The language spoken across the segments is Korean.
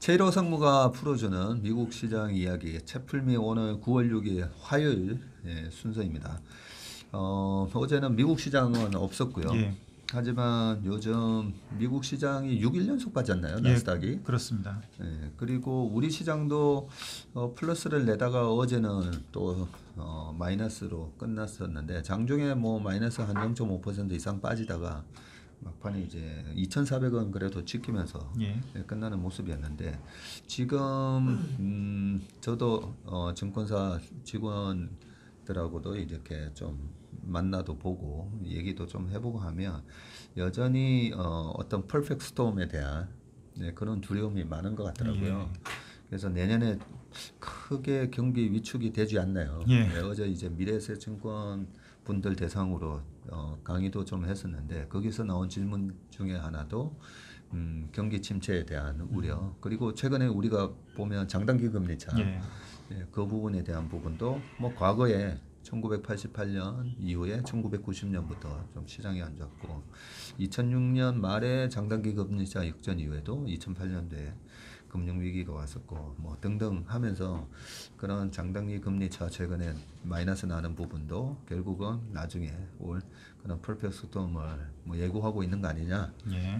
최일호 상무가 풀어주는 미국 시장 이야기 채플미 오늘 9월 6일 화요일 순서입니다. 어제는 미국 시장은 없었고요. 예. 하지만 요즘 미국 시장이 6일 연속 빠졌나요? 나스닥이? 그렇습니다. 그리고 우리 시장도 플러스를 내다가 어제는 또 마이너스로 끝났었는데 장중에 뭐 마이너스 한 0.5% 이상 빠지다가 막판에 이제 2,400원 그래도 지키면서 끝나는 모습이었는데 지금 저도 증권사 직원들하고도 이렇게 좀 만나도 보고 얘기도 좀 해보고 하면 여전히 어떤 퍼펙트 스톰에 대한 그런 두려움이 많은 것 같더라고요. 그래서 내년에 크게 경기 위축이 되지 않나요? 어제 이제 미래에셋증권 분들 대상으로 강의도 좀 했었는데 거기서 나온 질문 중에 하나도 경기 침체에 대한 우려 그리고 최근에 우리가 보면 장단기 금리차 그 부분에 대한 부분도 뭐 과거에 1988년 이후에 1990년부터 좀 시장이 안 좋았고 2006년 말에 장단기 금리차 역전 이후에도 2008년도에 금융위기가 왔었고 뭐 등등 하면서 그런 장단기 금리차 최근에 마이너스 나는 부분도 결국은 나중에 올 그런 퍼펙트 스톰을 뭐 예고하고 있는 거 아니냐.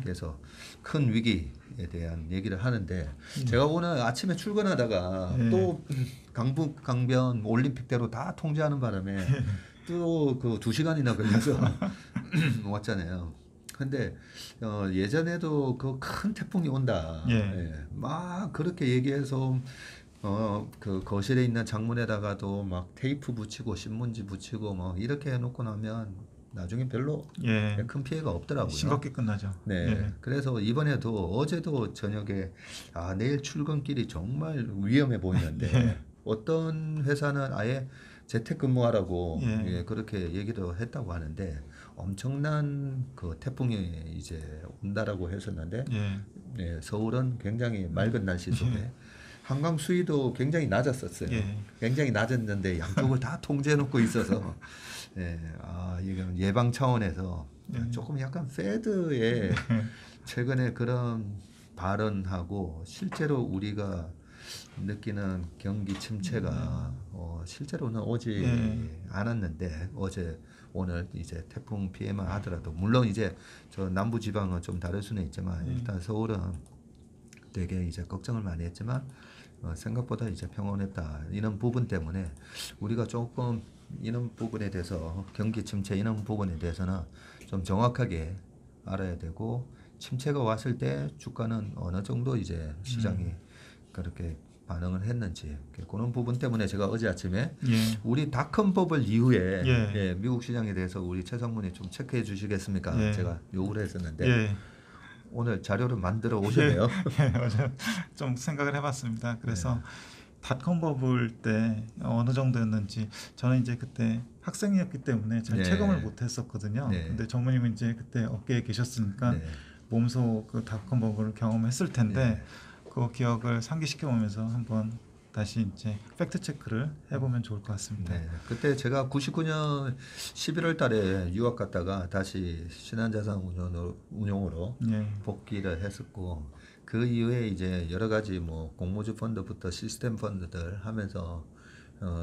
그래서 큰 위기에 대한 얘기를 하는데 제가 오늘 아침에 출근하다가 또 강북 강변 올림픽대로 다 통제하는 바람에 또 그 2시간이나 걸려서 왔잖아요. 근데 예전에도 그 큰 태풍이 온다. 막 그렇게 얘기해서 그 거실에 있는 창문에다가도 막 테이프 붙이고 신문지 붙이고 뭐 이렇게 해놓고 나면 나중에 별로 큰 피해가 없더라고요. 싱겁게 끝나죠. 그래서 이번에도 어제도 저녁에 내일 출근길이 정말 위험해 보이는데 어떤 회사는 아예 재택근무하라고 그렇게 얘기도 했다고 하는데 엄청난 그 태풍이 이제 온다라고 했었는데 서울은 굉장히 맑은 날씨 속에 한강 수위도 굉장히 낮았었어요. 굉장히 낮았는데 양쪽을 다 통제해놓고 있어서 이건 예방 차원에서 조금 약간 패드의 최근에 그런 발언하고 실제로 우리가 느끼는 경기 침체가 실제로는 오지 않았는데 어제 오늘 이제 태풍 피해만 하더라도 물론 이제 저 남부 지방은 좀 다를 수는 있지만 일단 서울은 되게 이제 걱정을 많이 했지만 생각보다 이제 평온했다 이런 부분 때문에 우리가 조금 이런 부분에 대해서 경기 침체 이런 부분에 대해서는 좀 정확하게 알아야 되고 침체가 왔을 때 주가는 어느 정도 이제 시장이 그렇게 반응을 했는지 그런 부분 때문에 제가 어제 아침에 우리 닷컴 버블 이후에 미국 시장에 대해서 우리 최상문이 좀 체크해 주시겠습니까? 제가 요구를 했었는데 오늘 자료를 만들어 오셨네요. 어제 좀 생각을 해봤습니다. 그래서 닷컴 버블 때 어느 정도였는지 저는 이제 그때 학생이었기 때문에 잘 체감을 못했었거든요. 근데 전무님은 이제 그때 업계에 계셨으니까 몸소 그 닷컴 버블을 경험했을 텐데 그 기억을 상기시켜 보면서 한번 다시 이제 팩트 체크를 해보면 좋을 것 같습니다. 그때 제가 99년 11월 달에 유학 갔다가 다시 신한자산 운용으로 복귀를 했었고 그 이후에 이제 여러 가지 뭐 공모주 펀드부터 시스템 펀드들 하면서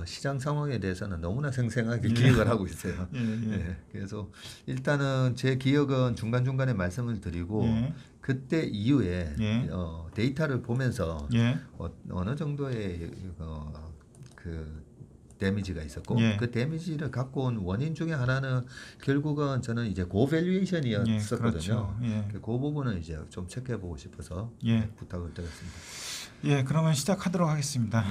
시장 상황에 대해서는 너무나 생생하게 기억을 하고 있어요. 그래서 일단은 제 기억은 중간중간에 말씀을 드리고 그때 이후에 데이터를 보면서 어느 정도의 그 데미지가 있었고 그 데미지를 갖고 온 원인 중에 하나는 결국은 저는 이제 고밸류에이션이었었거든요. 그 부분은 이제 좀 체크해 보고 싶어서 부탁을 드렸습니다. 그러면 시작하도록 하겠습니다.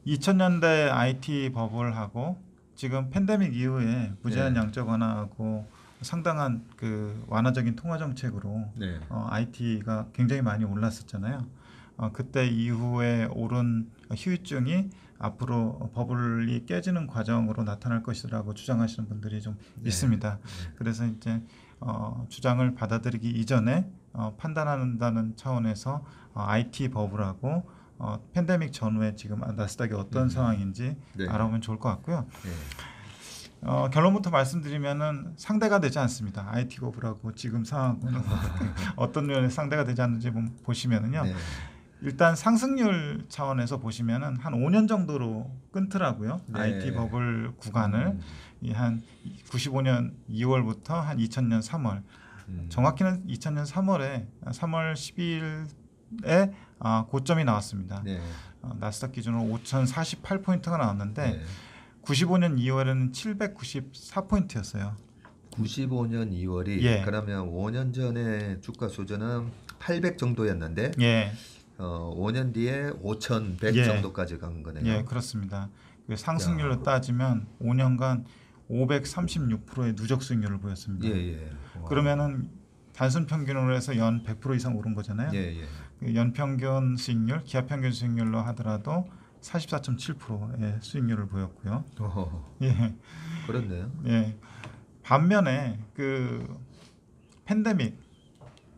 2000년대 IT 버블하고 지금 팬데믹 이후에 무제한 양적 완화하고 상당한 그 완화적인 통화 정책으로 IT가 굉장히 많이 올랐었잖아요. 그때 이후에 오른 후유증이 앞으로 버블이 깨지는 과정으로 나타날 것이라고 주장하시는 분들이 좀 있습니다. 그래서 이제 주장을 받아들이기 이전에 판단한다는 차원에서 IT 버블하고 팬데믹 전후에 지금 나스닥이 어떤 상황인지 알아보면 좋을 것 같고요. 결론부터 말씀드리면은 상대가 되지 않습니다. IT 버블하고 지금 상황은 어떤 면에 상대가 되지 않는지 보시면은요. 일단 상승률 차원에서 보시면은 한 5년 정도로 끊더라고요. 네. IT 버블 구간을 한 95년 2월부터 한 2000년 3월, 정확히는 2000년 3월에 3월 12일에 고점이 나왔습니다. 네. 나스닥 기준으로 5,048포인트가 나왔는데 네. 95년 2월에는 794포인트였어요. 95년 2월이 예. 그러면 5년 전에 주가 수준은 800 정도였는데 예. 5년 뒤에 5,100 예. 정도까지 간 거네요. 예, 그렇습니다. 상승률로 따지면 5년간 536%의 누적 수익률을 보였습니다. 예. 그러면은 단순 평균으로 해서 연 100% 이상 오른 거잖아요. 예. 그 연평균 수익률, 기하평균 수익률로 하더라도 44.7%의 수익률을 보였고요. 예. 그렇네요. 예. 반면에 그 팬데믹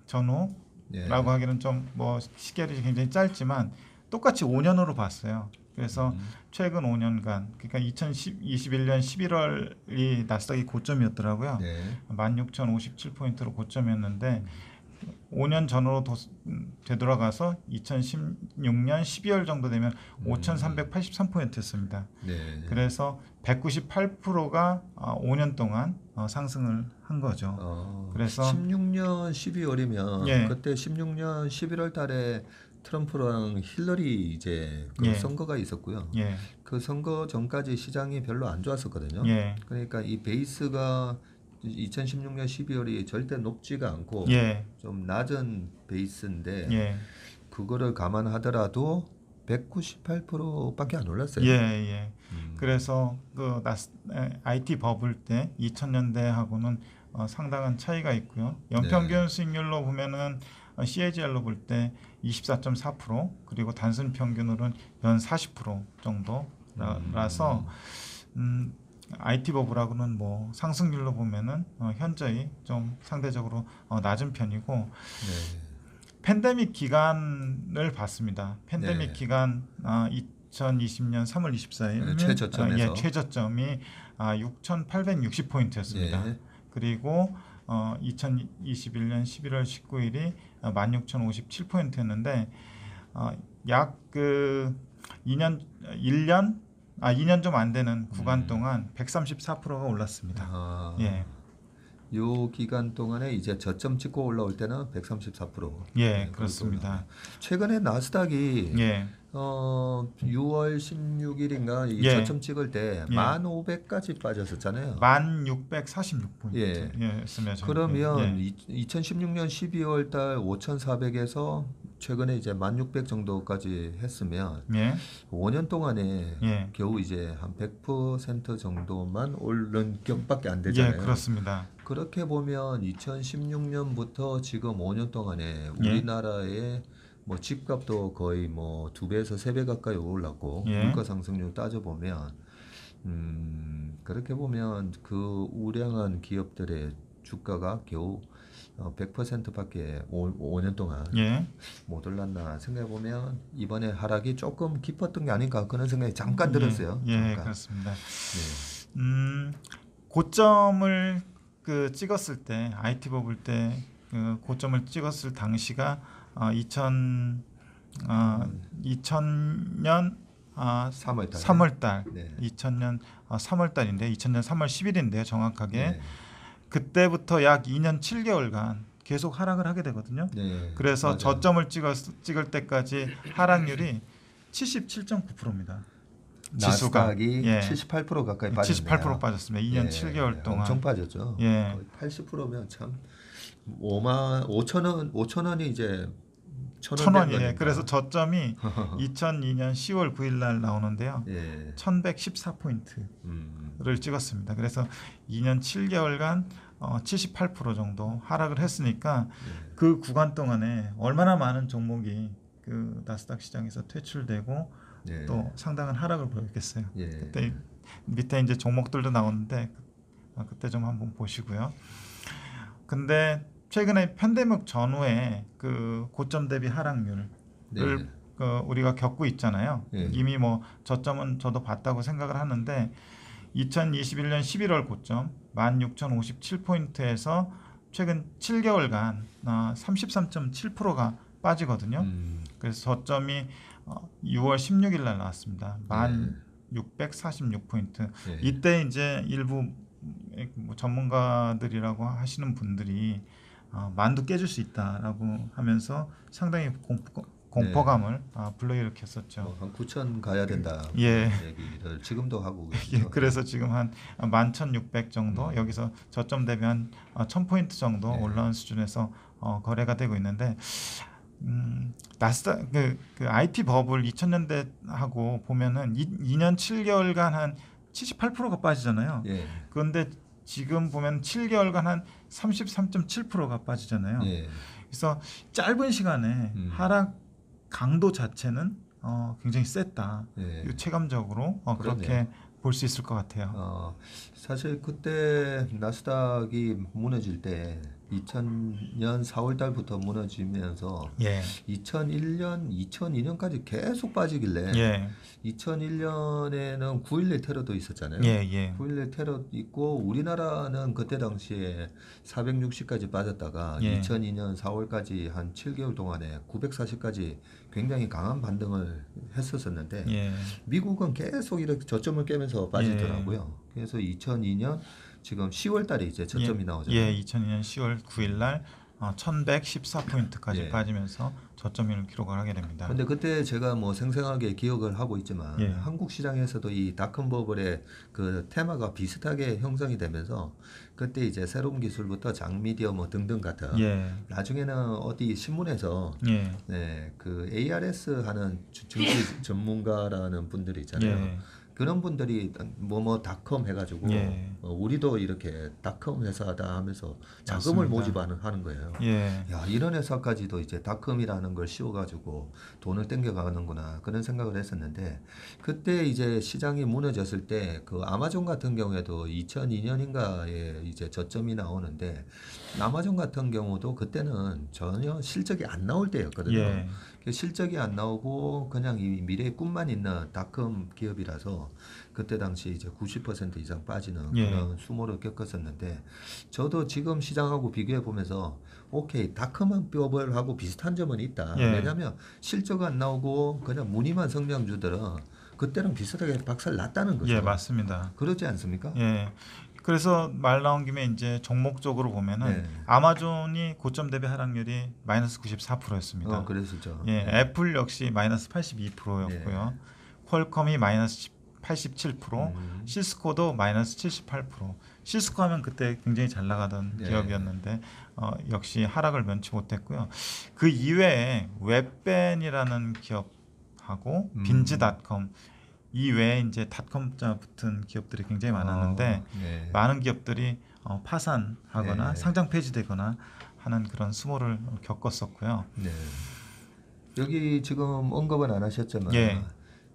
전후라고 예. 하기는 좀 뭐 시계열이 굉장히 짧지만 똑같이 5년으로 봤어요. 그래서 최근 5년간 그러니까 2021년 11월이 나스닥이 고점이었더라고요. 네. 16,057포인트로 고점이었는데 5년 전으로 되돌아가서 2016년 12월 정도 되면 5,383포인트였습니다. 네. 그래서 198%가 5년 동안 상승을 한 거죠. 그래서 16년 12월이면 예. 그때 16년 11월 달에 트럼프랑 힐러리 이제 그 예. 선거가 있었고요. 예. 그 선거 전까지 시장이 별로 안 좋았었거든요. 예. 그러니까 이 베이스가 2016년 12월이 절대 높지가 않고 예. 좀 낮은 베이스인데 예. 그거를 감안하더라도 198%밖에 안 올랐어요. 예. 그래서 그 IT 버블 때 2000년대하고는 상당한 차이가 있고요. 연평균 네. 수익률로 보면은 CAGR로 볼 때 24.4% 그리고 단순 평균으로는 연 40% 정도라서 IT 버블하고는 뭐 상승률로 보면은 현저히 좀 상대적으로 낮은 편이고 네. 팬데믹 기간을 봤습니다. 팬데믹 네. 기간 2020년 3월 24일 네, 최저점에서. 최저점이 6,860포인트였습니다. 예. 그리고 2021년 11월 19일이 16,057포인트였는데 약 그 2년 좀 안 되는 구간 동안 134%가 올랐습니다. 예. 요 기간 동안에 이제 저점 찍고 올라올 때는 134%. 예, 네, 그렇습니다. 최근에 나스닥이 예. 6월 16일인가 이 예. 저점 찍을 때 예. 1,500까지 빠졌었잖아요. 1,646포인트. 예. 였으면 그러면 2016년 12월 달 5,400에서 최근에 이제 1,600 정도까지 했으면 예. 5년 동안에 예. 겨우 이제 한 100% 정도만 오른 격밖에 안 되잖아요. 예, 그렇습니다. 그렇게 보면 2016년부터 지금 5년 동안에 우리나라의 뭐 집값도 거의 뭐 2배에서 3배 가까이 올랐고 물가 상승률 따져 보면 그렇게 보면 그 우량한 기업들의 주가가 겨우 100%밖에 5년 동안 못 올랐나 생각해 보면 이번에 하락이 조금 깊었던 게 아닌가 그런 생각이 잠깐 들었어요. 예, 잠깐. 그렇습니다. 네. 고점을 찍었을 때 IT 버블 때 고점을 찍었을 당시가 2000년 3월 달. 네. 2000년 3월 달인데 2000년 3월 10일인데요, 정확하게. 네. 그때부터 약 2년 7개월간 계속 하락을 하게 되거든요. 네. 그래서 맞아요. 저점을 찍을 때까지 하락률이 77.9%입니다. 나스닥이 78% 가까이 빠졌네요. 78% 빠졌습니다. 2년 7개월 동안. 엄청 빠졌죠. 예. 거의 80%면 참 5천원이 이제 1,000원이에요. 그래서 저점이 2002년 10월 9일 날 나오는데요. 1,114포인트를 찍었습니다. 그래서 2년 7개월간 78% 정도 하락을 했으니까 그 구간 동안에 얼마나 많은 종목이 그 나스닥 시장에서 퇴출되고 또 상당한 하락을 보였겠어요. 그때 밑에 이제 종목들도 나오는데 그때 좀 한번 보시고요. 근데 최근에 팬데믹 전후에 그 고점 대비 하락률을 우리가 겪고 있잖아요. 이미 뭐 저점은 저도 봤다고 생각을 하는데 2021년 11월 고점 16,057포인트에서 최근 7개월간 33.7%가 빠지거든요. 그래서 저점이 6월 16일 날 나왔습니다. 1646포인트. 예. 이때 이제 일부 뭐 전문가들이라고 하시는 분들이 만두 깨질 수 있다라고 하면서 상당히 공포감을 불러일으켰었죠. 한 9천 가야 된다. 예. 얘기를 지금도 하고 예, 계시죠. 그래서 지금 한 11,600 정도 여기서 저점 대비 한 1,000포인트 정도 네. 올라온 수준에서 거래가 되고 있는데 나스닥 그 IT 버블 2000년대 하고 보면은 2년 7개월간 한 78%가 빠지잖아요. 예. 그런데 지금 보면 7개월간 한 33.7%가 빠지잖아요. 예. 그래서 짧은 시간에 하락 강도 자체는 굉장히 셌다. 예. 체감적으로 그렇게 그러네요. 볼 수 있을 것 같아요. 사실 그때 나스닥이 무너질 때 2000년 4월 달부터 무너지면서 예. 2001년, 2002년까지 계속 빠지길래 예. 2001년에는 9.11 테러도 있었잖아요. 예. 예. 9.11 테러 있고 우리나라는 그때 당시에 460까지 빠졌다가 예. 2002년 4월까지 한 7개월 동안에 940까지 굉장히 강한 반등을 했었었는데 예. 미국은 계속 이렇게 저점을 깨면서 빠지더라고요. 그래서 2002년 지금 10월 달에 이제 저점이 나오잖아요. 예, 2002년 10월 9일 날 1114포인트까지 예. 빠지면서 저점을 기록을 하게 됩니다. 근데 그때 제가 뭐 생생하게 기억을 하고 있지만 예. 한국 시장에서도 이 닷컴 버블의 그 테마가 비슷하게 형성이 되면서 그때 이제 새로운 기술부터 장미디어 뭐 등등 같은 예. 나중에는 어디 신문에서 예. 네, 그 ARS 하는 증시 전문가라는 분들이 있잖아요. 예. 그런 분들이 뭐뭐 닷컴 해가지고 예. 우리도 이렇게 닷컴 회사다 하면서 자금을 맞습니다. 모집하는 거예요. 예. 야, 이런 회사까지도 이제 닷컴이라는 걸 씌워가지고 돈을 땡겨가는구나 그런 생각을 했었는데 그때 이제 시장이 무너졌을 때 그 아마존 같은 경우에도 2002년인가에 이제 저점이 나오는데 아마존 같은 경우도 그때는 전혀 실적이 안 나올 때였거든요. 예. 실적이 안 나오고 그냥 이 미래의 꿈만 있는 닷컴 기업이라서 그때 당시 이제 90% 이상 빠지는 예. 그런 수모를 겪었었는데 저도 지금 시장하고 비교해 보면서 오케이 닷컴 버블하고 비슷한 점은 있다. 예. 왜냐하면 실적 안 나오고 그냥 무늬만 성장주들은 그때랑 비슷하게 박살 났다는 거죠. 예, 맞습니다. 그렇지 않습니까? 예. 그래서 말 나온 김에 이제 종목적으로 보면은 네. 아마존이 고점 대비 하락률이 마이너스 94%였습니다. 그랬었죠. 예, 네. 애플 역시 마이너스 82%였고요. 퀄컴이 마이너스 87%, 시스코도 마이너스 78%. 시스코 하면 그때 굉장히 잘 나가던 네. 기업이었는데 역시 하락을 면치 못했고요. 그 이외에 웹벤이라는 기업하고 빈즈닷컴 이 외에 이제 닷컴자 붙은 기업들이 굉장히 많았는데 네. 많은 기업들이 파산하거나 네. 상장 폐지되거나 하는 그런 수모를 겪었었고요. 네. 여기 지금 언급은 안 하셨지만 예.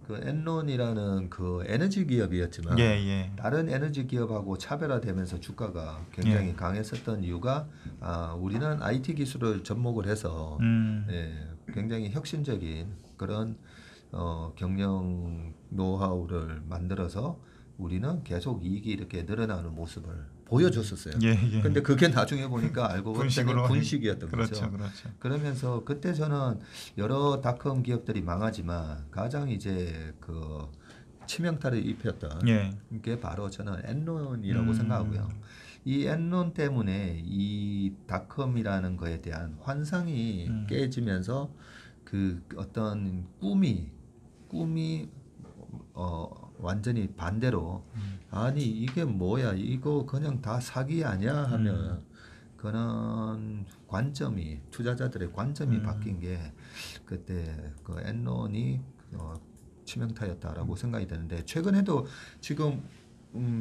그 엔론이라는 그 에너지 기업이었지만 예, 예. 다른 에너지 기업하고 차별화되면서 주가가 굉장히 예. 강했었던 이유가 우리는 IT 기술을 접목을 해서 굉장히 혁신적인 그런 경영 노하우를 만들어서 우리는 계속 이익이 이렇게 늘어나는 모습을 보여줬었어요. 예, 예. 근데 그게 나중에 보니까 알고 보니 분식으로 분식이었던 그렇죠, 거죠. 그렇죠. 그러면서 그때 저는 여러 닷컴 기업들이 망하지만 가장 이제 그 치명타를 입혔던 예. 게 바로 저는 엔론이라고 생각하고요. 이 엔론 때문에 이 닷컴이라는 거에 대한 환상이 깨지면서 그 어떤 꿈이 완전히 반대로 아니 이게 뭐야 이거 그냥 다 사기 아니야 하면 그런 관점이 투자자들의 관점이 바뀐 게 그때 그 엔론이 치명타였다라고 생각이 되는데 최근에도 지금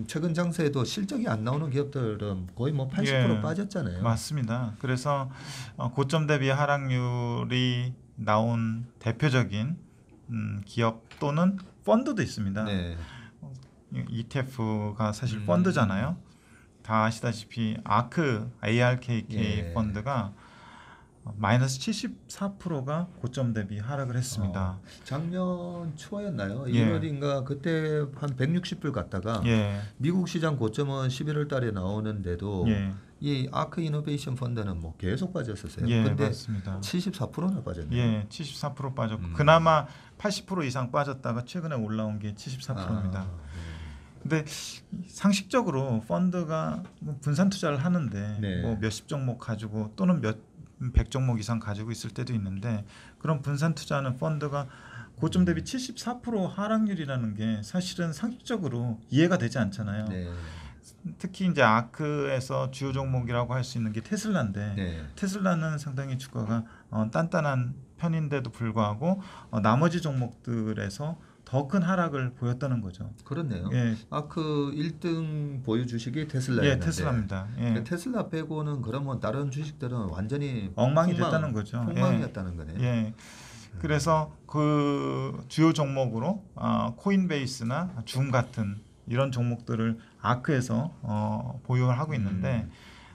최근 장세에도 실적이 안 나오는 기업들은 거의 뭐 80% 예, 빠졌잖아요. 맞습니다. 그래서 고점 대비 하락률이 나온 대표적인 기업 또는 펀드도 있습니다. 네. ETF가 사실 펀드잖아요. 다 아시다시피 ARKK 예. 펀드가 마이너스 74%가 고점 대비 하락을 했습니다. 작년 초였나요? 예. 1월인가 그때 한 160불 갔다가 예. 미국 시장 고점은 11월 달에 나오는데도 예. 이 아크 이노베이션 펀드는 뭐 계속 빠졌었어요. 예, 근데 맞습니다. 74%나 빠졌네요. 예, 74% 빠졌고 그나마 80% 이상 빠졌다가 최근에 올라온 게 74%입니다. 근데 상식적으로 펀드가 뭐 분산 투자를 하는데 네. 뭐 몇십 종목 가지고 또는 백 종목 이상 가지고 있을 때도 있는데 그런 분산 투자하는 펀드가 고점 대비 74% 하락률이라는 게 사실은 상식적으로 이해가 되지 않잖아요. 네. 특히 이제 아크에서 주요 종목이라고 할 수 있는 게 테슬라인데 네. 테슬라는 상당히 주가가 단단한 편인데도 불구하고 나머지 종목들에서 더 큰 하락을 보였다는 거죠. 그렇네요. 예, 아크 1등 보유 주식이 테슬라였는데 예, 테슬라입니다. 예. 테슬라 빼고는 그러면 다른 주식들은 완전히 엉망이 됐다는 거죠. 폭망이었다는 거네요. 예. 그래서 그 주요 종목으로 코인베이스나 줌 같은 이런 종목들을 아크에서 보유를 하고 있는데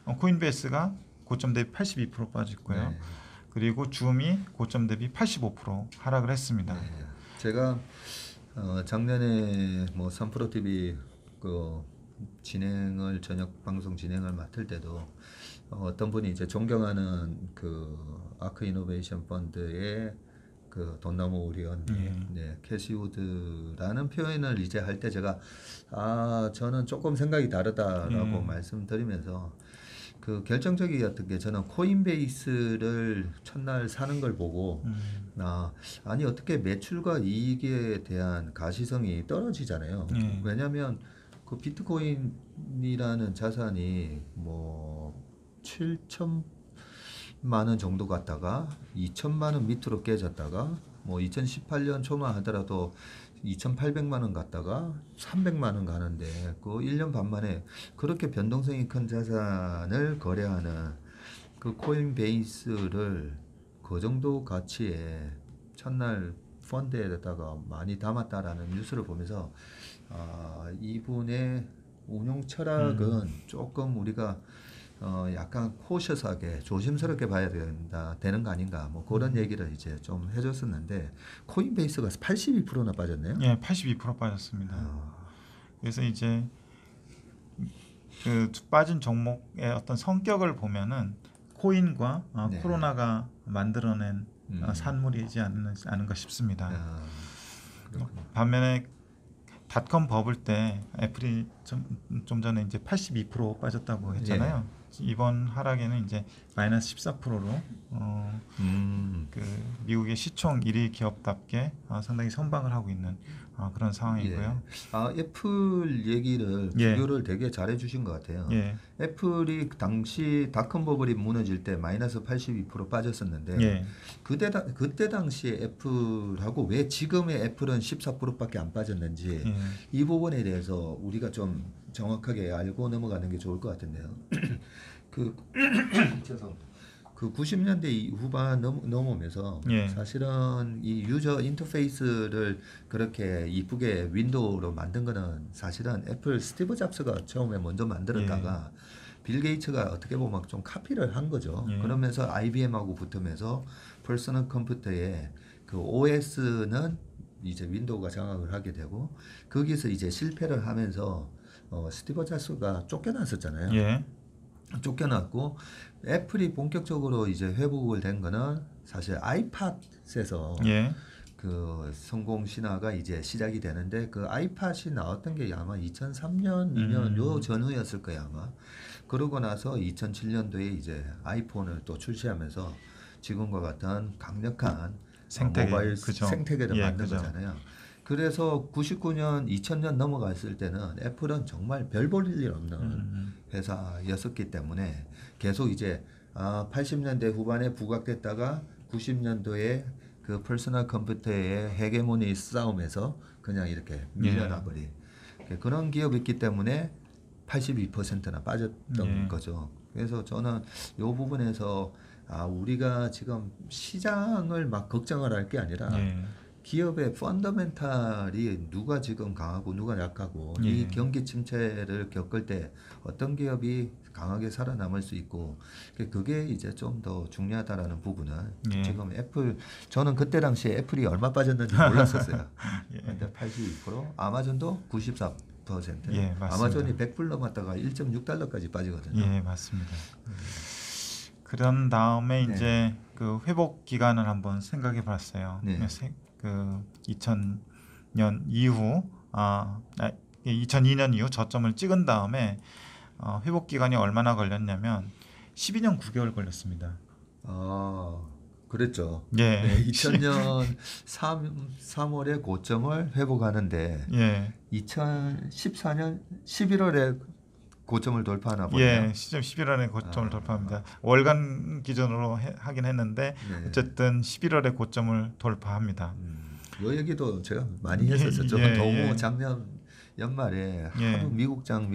코인베이스가 고점 대비 82% 빠졌고요. 네. 그리고 줌이 고점 대비 85% 하락을 했습니다. 네. 제가 작년에 뭐 3프로 TV 그 진행을 저녁 방송 진행을 맡을 때도 어떤 분이 이제 존경하는 그 아크 이노베이션 펀드의 그 돈나무 오리온, 네, 캐시우드라는 표현을 이제 할 때 제가 저는 조금 생각이 다르다라고 말씀드리면서 그 결정적이었던 게 저는 코인베이스를 첫날 사는 걸 보고 아니 어떻게 매출과 이익에 대한 가시성이 떨어지잖아요. 왜냐하면 그 비트코인이라는 자산이 뭐 7천만 원 정도 갔다가 2천만 원 밑으로 깨졌다가 뭐 2018년 초만 하더라도 2,800만 원 갔다가 300만 원 가는데 그 1년 반 만에 그렇게 변동성이 큰 자산을 거래하는 그 코인베이스를 그 정도 가치에 첫날 펀드에다가 많이 담았다라는 뉴스를 보면서 이분의 운용 철학은 조금 우리가 약간 코셔스하게 조심스럽게 봐야 되는 거 아닌가 뭐 그런 얘기를 이제 좀 해줬었는데 코인베이스가 82%나 빠졌네요. 예, 82% 빠졌습니다. 그래서 이제 그 빠진 종목의 어떤 성격을 보면은 코인과 네. 코로나가 만들어낸 산물이지 않은가 싶습니다. 반면에 닷컴 버블 때 애플이 좀 전에 이제 82% 빠졌다고 했잖아요. 이번 하락에는 이제 마이너스 14%로 그 미국의 시총 1위 기업답게 상당히 선방을 하고 있는 그런 상황이고요. 애플 얘기를 비교를 되게 잘해 주신 것 같아요. 애플이 당시 닷컴 버블이 무너질 때 마이너스 82% 빠졌었는데 그때 당시에 애플하고 왜 지금의 애플은 14%밖에 안 빠졌는지 이 부분에 대해서 우리가 좀 정확하게 알고 넘어가는 게 좋을 것 같은데요. 그 90년대 후반 넘으면서 사실은 이 유저 인터페이스를 그렇게 이쁘게 윈도우로 만든 거는 사실은 애플 스티브 잡스가 처음에 먼저 만들었다가 빌 게이츠가 어떻게 보면 좀 카피를 한 거죠. 그러면서 IBM하고 붙으면서 퍼스널 컴퓨터에 그 OS는 이제 윈도우가 장악을 하게 되고 거기서 이제 실패를 하면서 스티브 잡스가 쫓겨났었잖아요. 쫓겨났고 애플이 본격적으로 이제 회복을 된 거는 사실 아이팟에서 그 성공 신화가 이제 시작이 되는데 그 아이팟이 나왔던 게 아마 2003년, 2년 요 전후였을 거예요 아마. 그러고 나서 2007년도에 이제 아이폰을 또 출시하면서 지금과 같은 강력한 모바일 생태계를 만든 거잖아요. 그래서 99년, 2000년 넘어갔을 때는 애플은 정말 별 볼 일 없는 회사였었기 때문에 계속 이제 80년대 후반에 부각됐다가 90년도에 그 퍼스널 컴퓨터의 헤게모니 싸움에서 그냥 이렇게 밀려나 버린 그런 기업이기 때문에 82%나 빠졌던 거죠. 그래서 저는 이 부분에서 우리가 지금 시장을 막 걱정을 할 게 아니라 기업의 펀더멘탈이 누가 지금 강하고 누가 약하고 이 경기 침체를 겪을 때 어떤 기업이 강하게 살아남을 수 있고 그게 이제 좀 더 중요하다라는 부분은 예. 지금 애플 저는 그때 당시에 애플이 얼마 빠졌는지 몰랐었어요. 예. 근데 82%, 아마존도 94%. 예, 맞습니다. 아마존이 100불 넘었다가 1.6달러까지 빠지거든요. 예, 맞습니다. 그런 다음에 네. 이제 그 회복 기간을 한번 생각해 봤어요. 네. 그 2000년 이후 2002년 이후 저점을 찍은 다음에 회복 기간이 얼마나 걸렸냐면 12년 9개월 걸렸습니다. 아, 그랬죠. 예. 네, 2000년 3월에 고점을 회복하는데 예. 2014년 11월에 고점을 돌파하나 보네요. 예, 시점 11월에 고점을 돌파합니다. 월간 기준으로 하긴 했는데 네. 어쨌든 11월에 고점을 돌파합니다. 이 얘기도 제가 많이 했었죠. 예, 너무 예. 작년 연말에 예. 하도 미국장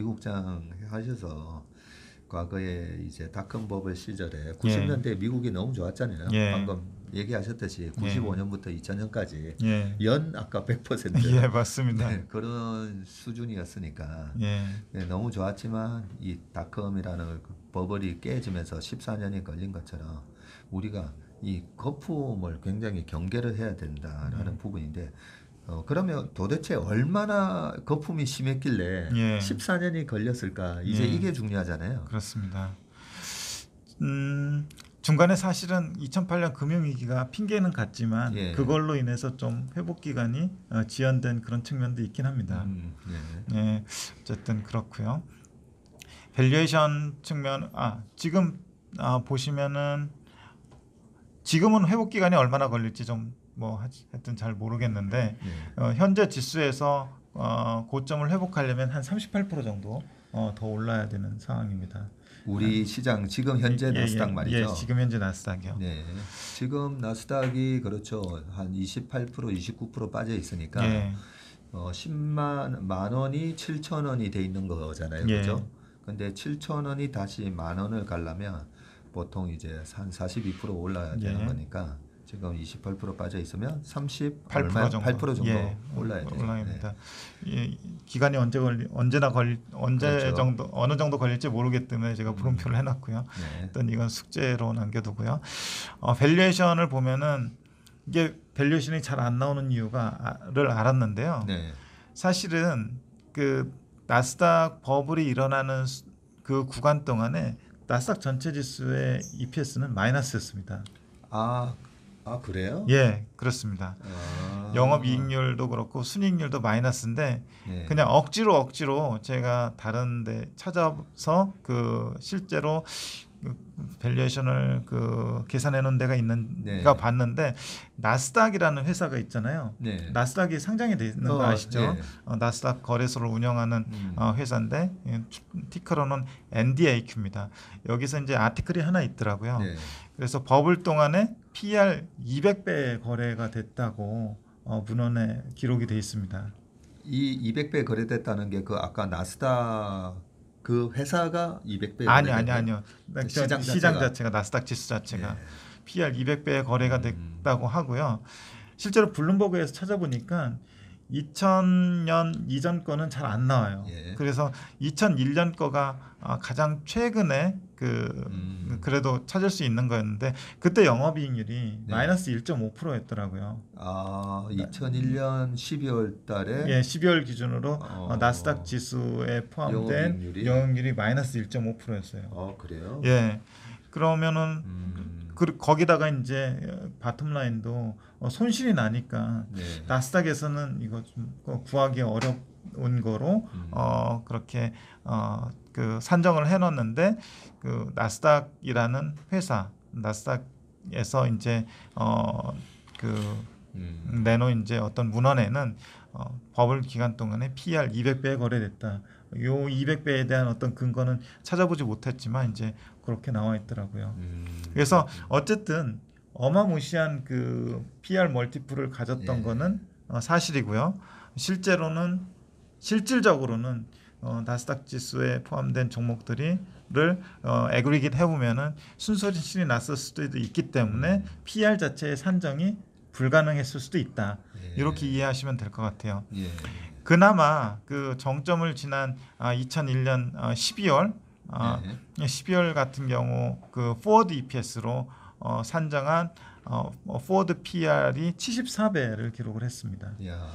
하셔서 과거에 이제 닷컴 버블 시절에 90년대 미국이 너무 좋았잖아요. 예. 방금 얘기하셨듯이 95년부터 2000년까지 예. 연 아까 100% 예, 맞습니다. 네, 그런 수준이었으니까 예. 네, 너무 좋았지만 이 닷컴이라는 그 버블이 깨지면서 14년이 걸린 것처럼 우리가 이 거품을 굉장히 경계를 해야 된다라는 부분인데 그러면 도대체 얼마나 거품이 심했길래 예. 14년이 걸렸을까? 이제 예. 이게 중요하잖아요. 그렇습니다. 중간에 사실은 2008년 금융위기가 핑계는 같지만 예. 그걸로 인해서 좀 회복 기간이 지연된 그런 측면도 있긴 합니다. 네. 예, 어쨌든 그렇고요. 밸류에이션 측면 지금 보시면은 지금은 회복 기간이 얼마나 걸릴지 좀 뭐 하여튼 잘 모르겠는데 네. 현재 지수에서 고점을 회복하려면 한 38% 정도 더 올라야 되는 상황입니다. 우리 시장 지금 현재 나스닥 말이죠. 예, 지금 현재 나스닥이요. 네. 지금 나스닥이 그렇죠. 한 28%, 29% 빠져 있으니까 예. 10만 원이 7천 원이 돼 있는 거잖아요. 예. 그죠? 근데 7천 원이 다시 만 원을 가려면 보통 이제 한 42% 올라야 되는 예. 거니까 지금 28% 빠져 있으면 38% 8% 정도, 8% 정도 예, 올라야 돼요. 올라갑니다. 예, 기간이 언제 그렇죠. 정도 어느 정도 걸릴지 모르기 때문에 제가 물음표를 해놨고요. 네. 일단 이건 숙제로 남겨두고요. 밸류에이션을 보면은 이게 밸류에이션이 잘 안 나오는 이유가를 알았는데요. 네. 사실은 그 나스닥 버블이 일어나는 그 구간 동안에 나스닥 전체 지수의 EPS는 마이너스였습니다. 그래요? 예, 그렇습니다. 영업이익률도 그렇고 순이익률도 마이너스인데 네. 그냥 억지로 제가 다른데 찾아서 그 실제로 밸류에이션을 그 계산해 놓은 데가 있는가 봤는데 나스닥이라는 회사가 있잖아요. 네. 나스닥이 상장이 돼 있는 거 아시죠? 네. 나스닥 거래소를 운영하는 회사인데 티커로는 NDAQ입니다. 여기서 이제 아티클이 하나 있더라고요. 네. 그래서 버블 동안에 PER 200배 거래가 됐다고 문헌에 기록이 돼 있습니다. 이 200배 거래됐다는 게 그 아까 나스닥 그 회사가 200배 아니요. 시장 자체가 나스닥 지수 자체가 예. PER 200배 거래가 됐다고 하고요. 실제로 블룸버그에서 찾아보니까 2000년 이전 거는 잘 안 나와요. 예. 그래서 2001년 거가 가장 최근에 그래도 찾을 수 있는 거였는데 그때 영업이익률이 네. 마이너스 1.5%였더라고요. 2001년 12월 달에 예, 12월 기준으로 나스닥 지수에 포함된 영업이익률이 마이너스 1.5%였어요. 그래요? 예. 그러면은 거기다가 이제 바텀라인도 손실이 나니까 네. 나스닥에서는 이거 좀 구하기 어려운 거로 그렇게 그 산정을 해놨는데 그 나스닥이라는 회사 나스닥에서 이제 내놓은 이제 어떤 문헌에는 버블 기간 동안에 PER 200배에 거래됐다. 요 200배에 대한 어떤 근거는 찾아보지 못했지만 이제 그렇게 나와 있더라고요. 그래서 어쨌든 어마무시한 그 PER 멀티플을 가졌던 예. 거는 사실이고요. 실질적으로는 나스닥 지수에 포함된 종목들을 애그리게이트 해보면은 순손실이 났을 수도 있기 때문에 PER 자체의 산정이 불가능했을 수도 있다. 예. 이렇게 이해하시면 될 것 같아요. 예. 그나마 그 정점을 지난 2001년 12월 네. 12월 같은 경우 그 포워드 EPS로 산정한 포워드 PR이 74배를 기록을 했습니다. 야,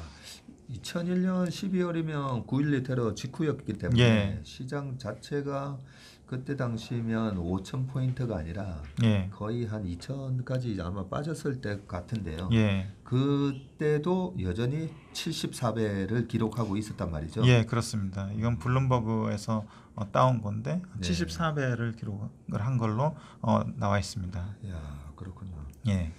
2001년 12월이면 9.11 테러 직후였기 때문에 예. 시장 자체가 그때 당시면 5,000포인트가 아니라 예. 거의 한 2,000까지 아마 빠졌을 때 같은데요. 예. 그때도 여전히 74배를 기록하고 있었단 말이죠. 예, 그렇습니다. 이건 블룸버그에서 따온 건데 네. 74배를 기록을 한 걸로 나와 있습니다. 야, 그렇군요. 예.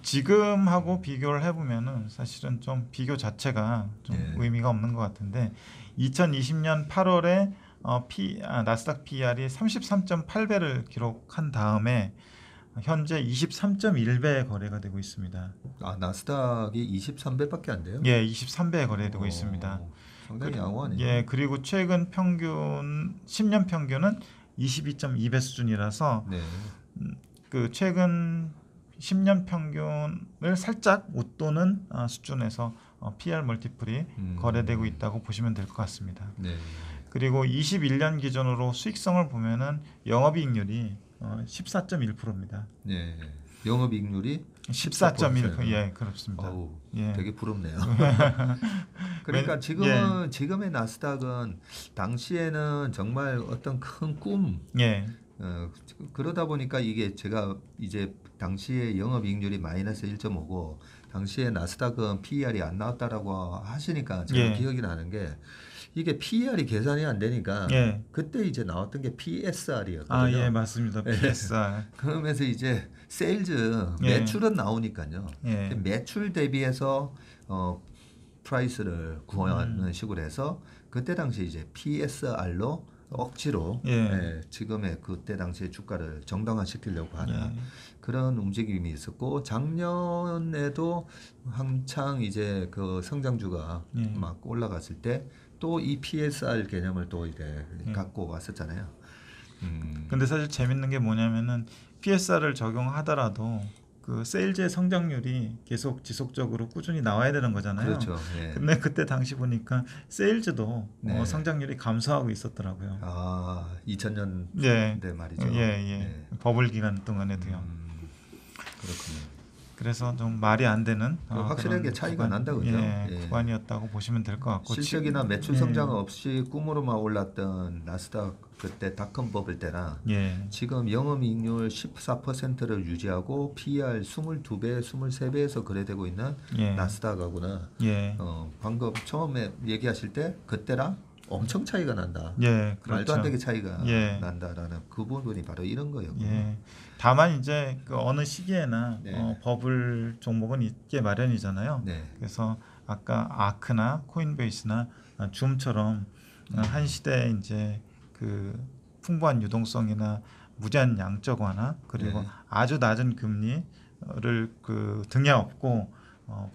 지금하고 비교를 해보면은 사실은 좀 비교 자체가 좀 예. 의미가 없는 것 같은데 2020년 8월에 나스닥 PR이 33.8배를 기록한 다음에 현재 23.1배 거래가 되고 있습니다. 아, 나스닥이 23배밖에 안 돼요? 예, 23배 거래되고 있습니다. 상당히 양호하네요. 예, 그리고 최근 평균 10년 평균은 22.2배 수준이라서 네. 그 최근 10년 평균을 살짝 웃도는 수준에서 PR 멀티플이 거래되고 있다고 보시면 될 것 같습니다. 네. 그리고 21년 기준으로 수익성을 보면은 영업이익률이 14.1%입니다. 네. 영업이익률이 14.1%. 예, 그렇습니다. 어우, 예. 되게 부럽네요. 그러니까 지금의 나스닥은 당시에는 정말 어떤 큰 꿈, 예. 그러다 보니까 이게 제가 이제 당시에 영업이익률이 마이너스 1.5고 당시에 나스닥은 PER이 안 나왔다라고 하시니까 제가 기억이 나는 게 이게 PER이 계산이 안 되니까 그때 이제 나왔던 게 PSR이었거든요. 아, 예, 맞습니다. PSR. 그러면서 이제 세일즈 매출은 나오니까요. 매출 대비해서 프라이스를 구하는 식으로 해서 그때 당시 이제 PSR로 억지로 지금의 그때 당시의 주가를 정당화시키려고 하는 그런 움직임이 있었고 작년에도 한창 이제 그 성장주가 막 올라갔을 때 또 이 PSR 개념을 또 이제 갖고 왔었잖아요. 근데 사실 재밌는 게 뭐냐면은 PSR을 적용하더라도 그 세일즈의 성장률이 계속 지속적으로 꾸준히 나와야 되는 거잖아요. 그렇죠. 근데 그때 당시 보니까 세일즈도 성장률이 감소하고 있었더라고요. 아, 2000년대 말이죠. 버블 기간 동안에도요. 그렇군요. 그래서 좀 말이 안 되는 확실하게 차이가 난다고요. 구간이었다고 보시면 될 것 같고 실적이나 매출 성장 없이 꿈으로만 올랐던 나스닥 그때 닷컴 버블 때나 지금 영업이익률 14%를 유지하고 PER 22배, 23배에서 거래되고 있는 나스닥하고는 방금 처음에 얘기하실 때 그때랑 엄청 차이가 난다. 그렇죠. 말도 안 되게 차이가 난다라는 그 부분이 바로 이런 거였군요. 다만 이제 그 어느 시기에나 버블 종목은 있게 마련이잖아요. 그래서 아까 아크나 코인베이스나 줌처럼 한 시대에 이제 그 풍부한 유동성이나 무제한 양적 완화 그리고 아주 낮은 금리를 그 등에 업고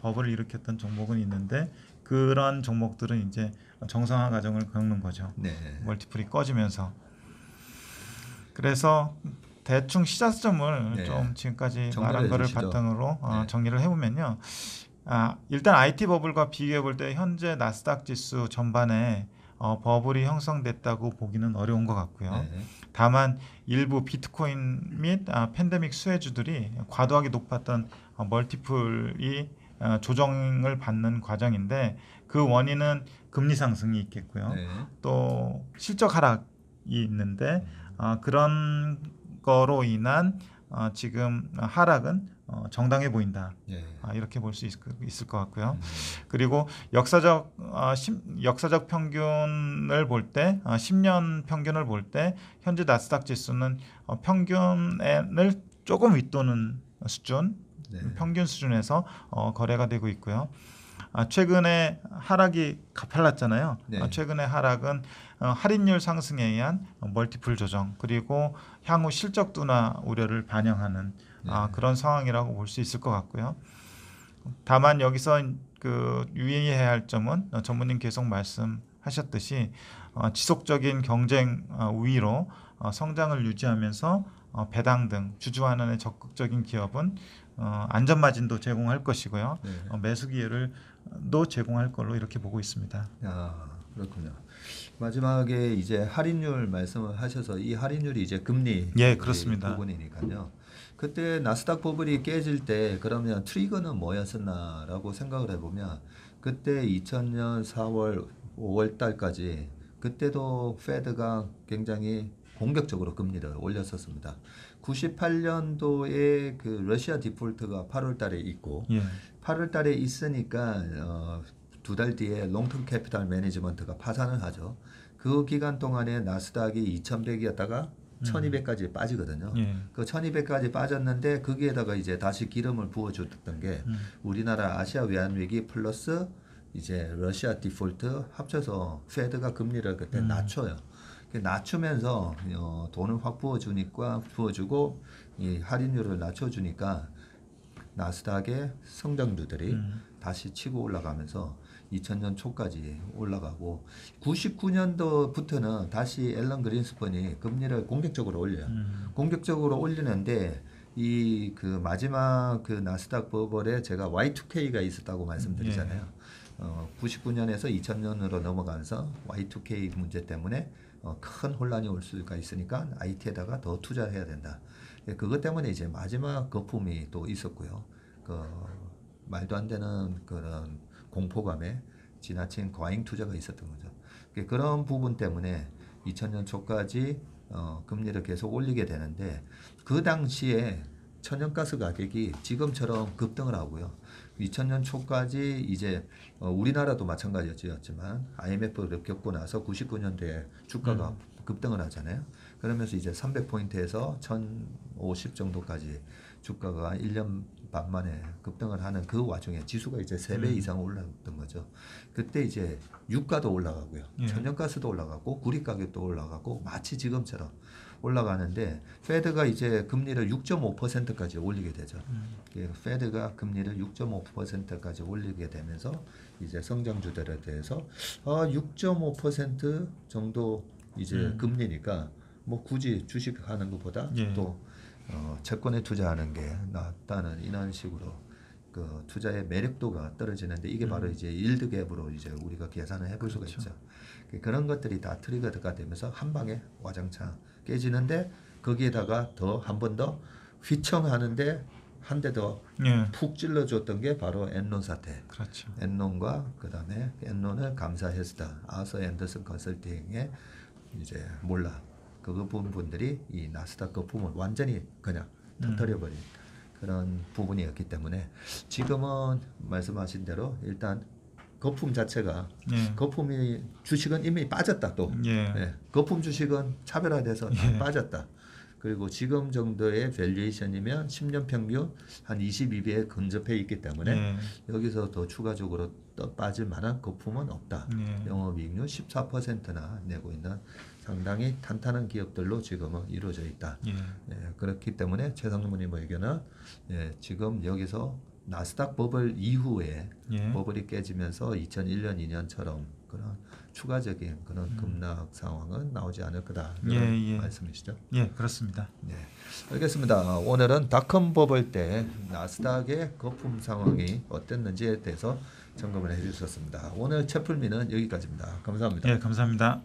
버블을 일으켰던 종목은 있는데 그런 종목들은 이제 정상화 과정을 겪는 거죠. 멀티플이 꺼지면서. 그래서 대충 시작점을 좀 지금까지 말한 거를 바탕으로 정리를 해보면요. 일단 IT 버블과 비교해 볼 때 현재 나스닥 지수 전반에 버블이 형성됐다고 보기는 어려운 것 같고요. 다만 일부 비트코인 및 팬데믹 수혜주들이 과도하게 높았던 멀티플이 조정을 받는 과정인데 그 원인은 금리 상승이 있겠고요. 또 실적 하락이 있는데 그런 거로 인한 지금 하락은 정당해 보인다. 이렇게 볼 수 있을 것 같고요. 그리고 역사적 평균을 볼 때 10년 평균을 볼 때 현재 나스닥 지수는 평균을 조금 윗도는 수준 평균 수준에서 거래가 되고 있고요. 최근에 하락이 가팔랐잖아요. 최근에 하락은 할인율 상승에 의한 멀티플 조정 그리고 향후 실적 둔화 우려를 반영하는 그런 상황이라고 볼 수 있을 것 같고요. 다만 여기서 그 유의해야 할 점은 전무님 계속 말씀하셨듯이 지속적인 경쟁 우위로 성장을 유지하면서 배당 등 주주환원에 적극적인 기업은 안전 마진도 제공할 것이고요. 매수 기회를 제공할 걸로 이렇게 보고 있습니다. 그렇군요. 마지막에 이제 할인율 말씀을 하셔서 이 할인율이 이제 금리 예, 그렇습니다. 부분이니까요. 그때 나스닥 버블이 깨질 때 그러면 트리거는 뭐였었나라고 생각을 해보면 그때 2000년 4월 5월 달까지 그때도 페드가 굉장히 공격적으로 금리를 올렸었습니다. 98년도에 그 러시아 디폴트가 8월 달에 있고 예. 8월 달에 있으니까 두 달 뒤에 롱텀 캐피탈 매니지먼트가 파산을 하죠. 그 기간 동안에 나스닥이 2100이었다가 1200까지 빠지거든요. 예. 그 1200까지 빠졌는데 거기에다가 이제 다시 기름을 부어줬던 게 우리나라 아시아 외환 위기 플러스 이제 러시아 디폴트 합쳐서 페드가 금리를 그때 낮춰요. 낮추면서 돈을 확 부어주고 이 할인율을 낮춰주니까 나스닥의 성장주들이 다시 치고 올라가면서 2000년 초까지 올라가고 99년도부터는 다시 앨런 그린스펀이 금리를 공격적으로 올려요. 공격적으로 올리는데 이 그 마지막 그 나스닥 버블에 제가 Y2K가 있었다고 말씀드리잖아요. 99년에서 2000년으로 넘어가면서 Y2K 문제 때문에 큰 혼란이 올 수가 있으니까 IT에다가 더 투자해야 된다. 그것 때문에 이제 마지막 거품이 또 있었고요. 그 말도 안 되는 그런 공포감에 지나친 과잉 투자가 있었던 거죠. 그런 부분 때문에 2000년 초까지 금리를 계속 올리게 되는데 그 당시에 천연가스 가격이 지금처럼 급등을 하고요. 2000년 초까지 이제 우리나라도 마찬가지였지만 IMF를 겪고 나서 99년도에 주가가 급등을 하잖아요. 그러면서 이제 300포인트에서 1050 정도까지 주가가 1년 반 만에 급등을 하는 그 와중에 지수가 이제 3배 이상 올랐던 거죠. 그때 이제 유가도 올라가고요. 천연가스도 올라가고 구리 가격도 올라가고 마치 지금처럼 올라가는데 페드가 이제 금리를 6.5%까지 올리게 되죠. 페드가 금리를 6.5%까지 올리게 되면서 이제 성장주들에 대해서 6.5% 정도 이제 금리니까 뭐 굳이 주식하는 것보다 또 채권에 투자하는 게 낫다는 이런 식으로 그 투자의 매력도가 떨어지는데 이게 바로 이제 일드 갭으로 이제 우리가 계산을 해볼 수가 있죠. 그런 것들이 다 트리거가 되면서 한 방에 와장창 깨지는데 거기에다가 더 한 번 더 휘청하는데 한 대 더 푹 찔러줬던 게 바로 엔론 사태. 그렇죠. 엔론과 그다음에 엔론을 감사했다. 아서 앤더슨 컨설팅의 이제 몰라 그 부분들이 이 나스닥 거품을 완전히 그냥 터뜨려버린 그런 부분이었기 때문에 지금은 말씀하신 대로 일단 거품 자체가 거품이 주식은 이미 빠졌다 또 거품 주식은 차별화돼서 빠졌다. 그리고 지금 정도의 밸류에이션이면 10년 평균 한 22배에 근접해 있기 때문에 여기서 더 추가적으로 또 빠질 만한 거품은 없다. 영업이익률 14%나 내고 있는 상당히 탄탄한 기업들로 지금은 이루어져 있다. 그렇기 때문에 최상무님 의견은 지금 여기서 나스닥 버블 이후에 버블이 깨지면서 2001년 2년처럼 그런 추가적인 그런 급락 상황은 나오지 않을 거다 이런 말씀이시죠? 예, 그렇습니다. 네, 알겠습니다. 오늘은 닷컴 버블 때 나스닥의 거품 상황이 어땠는지에 대해서 점검을 해주셨습니다. 오늘 채플미는 여기까지입니다. 감사합니다. 예, 감사합니다.